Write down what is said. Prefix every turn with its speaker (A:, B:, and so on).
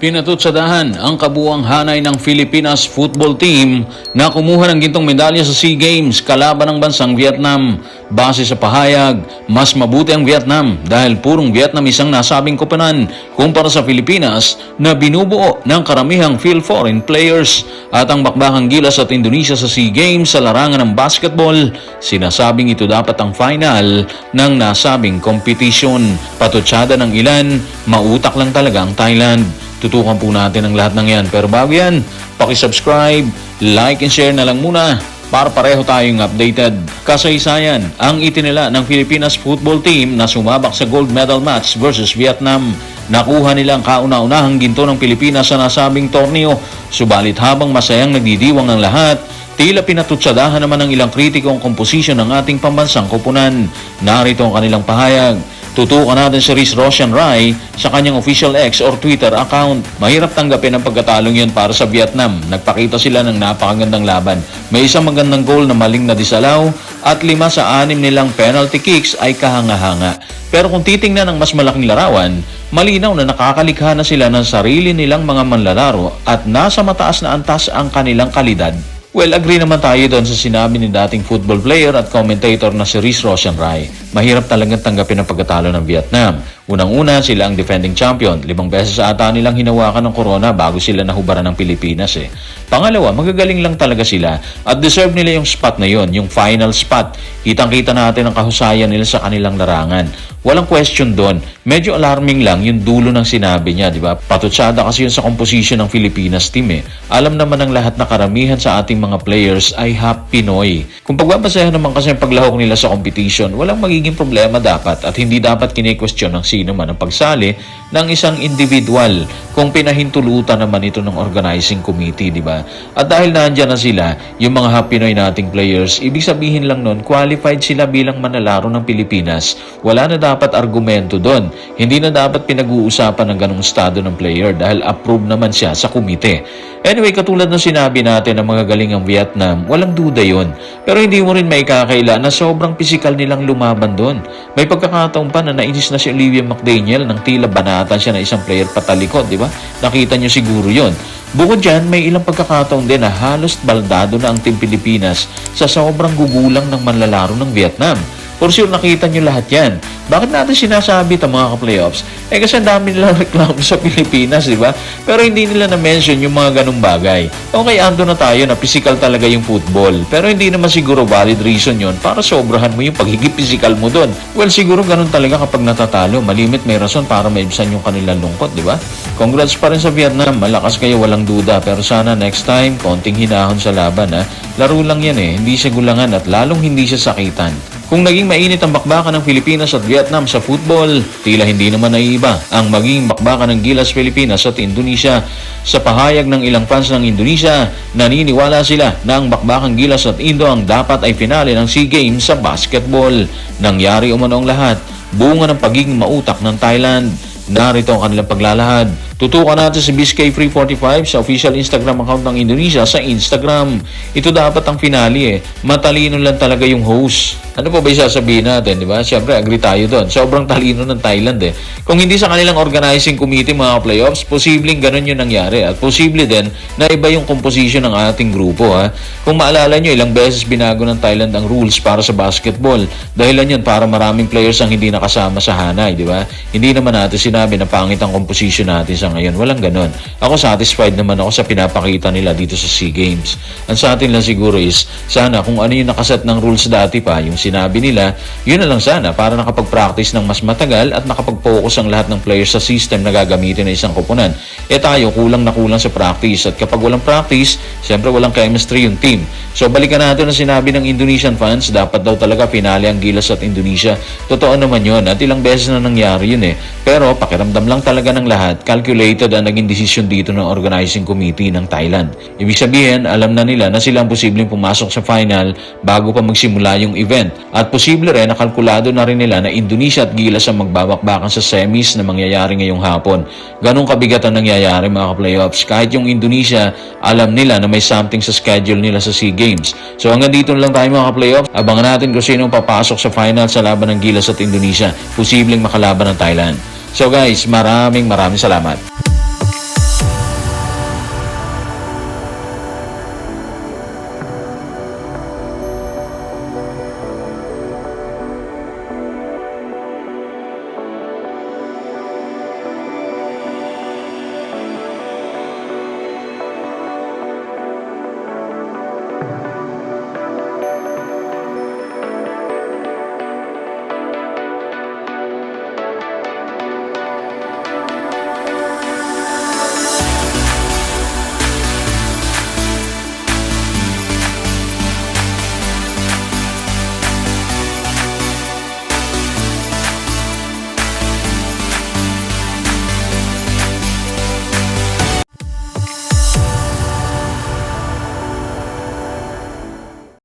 A: Pinatutsadahan ang kabuuang hanay ng Pilipinas football team na kumuha ng gintong medalya sa SEA Games kalaban ng bansang Vietnam. Base sa pahayag, mas mabuti ang Vietnam dahil purong Vietnamese ang nasabing koponan kumpara sa Pilipinas na binubuo ng karamihang field foreign players. At ang bakbakang gilas at Indonesia sa SEA Games sa larangan ng basketball, sinasabing ito dapat ang final ng nasabing kompetisyon. Patutsada ng ilan, mautak lang talaga ang Thailand. Tutukan po natin ang lahat ng yan. Pero bago yan, paki-subscribe, like and share na lang muna para pareho tayong updated. Kasaysayan ang itinala ng Pilipinas football team na sumabak sa gold medal match versus Vietnam. Nakuha nilang kauna-unahang ginto ng Pilipinas sa nasabing torneo. Subalit habang masayang nagdidiwang ng lahat, tila pinatutsadahan naman ng ilang kritiko ang komposisyon ng ating pambansang koponan. Narito ang kanilang pahayag. Tutukan natin si Riz Roshan Rai sa kanyang official X or Twitter account. Mahirap tanggapin ang pagkatalong yun para sa Vietnam. Nagpakita sila ng napakagandang laban. May isang magandang goal na maling na disalaw at 5 sa 6 nilang penalty kicks ay kahanga-hanga. Pero kung titingnan ng mas malaking larawan, malinaw na nakakalikha na sila ng sarili nilang mga manlalaro at nasa mataas na antas ang kanilang kalidad. Well, agree naman tayo doon sa sinabi ni dating football player at commentator na si Riz Roshan Rai. Mahirap talagang tanggapin ang pagkatalo ng Vietnam. Unang-una, sila ang defending champion. 5 beses ata nilang hinawakan ng corona bago sila nahubaran ng Pilipinas Pangalawa, magagaling lang talaga sila at deserve nila yung spot na yon, yung final spot. Kitang-kita natin ang kahusayan nila sa kanilang larangan. Walang question doon. Medyo alarming lang yung dulo ng sinabi niya, di ba? Patutsada kasi yun sa composition ng Pilipinas team Alam naman ng lahat na karamihan sa ating mga players ay half Pinoy. Kung pagbabasahan naman kasi ang paglahok nila sa competition, walang magiging problema dapat at hindi dapat kine-question ng sino man ang pagsali ng isang individual kung pinahintulutan naman ito ng organizing committee, di ba? At dahil nandiyan na sila, yung mga half Pinoy nating players, ibig sabihin lang nun, qualified sila bilang manlalaro ng Pilipinas. Wala na dapat argumento doon. Hindi na dapat pinag-uusapan ng ganong estado ng player dahil approved naman siya sa komite. Anyway, katulad ng sinabi natin ng mga galing ang Vietnam, walang duda yon. Pero hindi mo rin maikakaila na sobrang pisikal nilang lumaban doon. May pagkakataon pa na nainis na si Olivia McDaniel nang tila banatan siya na isang player patalikod, di ba? Nakita niyo siguro yon. Bukod dyan, may ilang pagkakataon din na halos baldado na ang Team Pilipinas sa sobrang gugulang ng manlalaro ng Vietnam. For sure, nakita nyo lahat yan. Bakit natin sinasabi ito mga ka-playoffs? Kasi ang dami nilang reklamo sa Pilipinas, di ba? Pero hindi nila na-mention yung mga ganung bagay. Okay, ando na tayo na physical talaga yung football. Pero hindi naman siguro valid reason yon para sobrahan mo yung pagiging physical mo doon. Well, siguro ganun talaga kapag natatalo. Malimit may rason para maibsan yung kanilang lungkot, di ba? Congrats pa rin sa Vietnam. Malakas kayo, walang duda. Pero sana next time, konting hinahon sa laban. Laro lang yan Hindi siya gulangan at lalong hindi siya sakitan. Kung naging mainit ang bakbakan ng Pilipinas at Vietnam sa football, tila hindi naman naiiba ang maging bakbakan ng Gilas Pilipinas at Indonesia. Sa pahayag ng ilang fans ng Indonesia, naniniwala sila na ang bakbakang Gilas at Indo ang dapat ay finale ng SEA Games sa basketball. Nangyari umano ang lahat, bunga ng pagiging mautak ng Thailand. Narito ang kanilang paglalahad. Tutukan natin si BizKay345 sa official Instagram account ng Indonesia sa Instagram. Ito dapat ang finale Matalino lang talaga yung host. Ano pa ba sasabihin natin, di ba? Siyempre, agree tayo doon. Sobrang talino ng Thailand Kung hindi sa kanilang organizing committee mga playoffs, posibleng ganun yung nangyari. At posible din na iba yung composition ng ating grupo. Kung maalala nyo, ilang beses binago ng Thailand ang rules para sa basketball. Dahilan yun para maraming players ang hindi nakasama sa hanay, di ba? Hindi naman natin sinabi na pangit ang composition natin sa ngayon. Walang ganun. Ako satisfied naman ako sa pinapakita nila dito sa SEA Games. Ang sa atin lang siguro is, sana kung ano yung nakaset ng rules dati pa, yung sinabi nila, yun na lang sana para nakapag-practice ng mas matagal at nakapag-focus ang lahat ng players sa system na gagamitin ng isang koponan. Tayo, kulang na kulang sa practice. At kapag walang practice, siyempre walang chemistry yung team. So balikan natin ang sinabi ng Indonesian fans, dapat daw talaga finale ang Gilas at Indonesia. Totoo naman yun at ilang beses na nangyari yun Pero pakiramdam lang talaga ng lahat, calculated ang naging desisyon dito ng organizing committee ng Thailand. Ibig sabihin, alam na nila na sila ang posibleng pumasok sa final bago pa magsimula yung event. At posible rin na kalkulado na rin nila na Indonesia at Gilas ang magbabakbakan sa semis na mangyayari ngayong hapon. Ganong kabigat ang nangyayari mga playoffs. Kahit yung Indonesia, alam nila na may something sa schedule nila sa SEA Games. So hanggang dito lang tayo mga playoffs. Abangan natin kung sino papasok sa final sa laban ng Gilas at Indonesia. Posibleng makalaban ng Thailand. So guys, maraming salamat.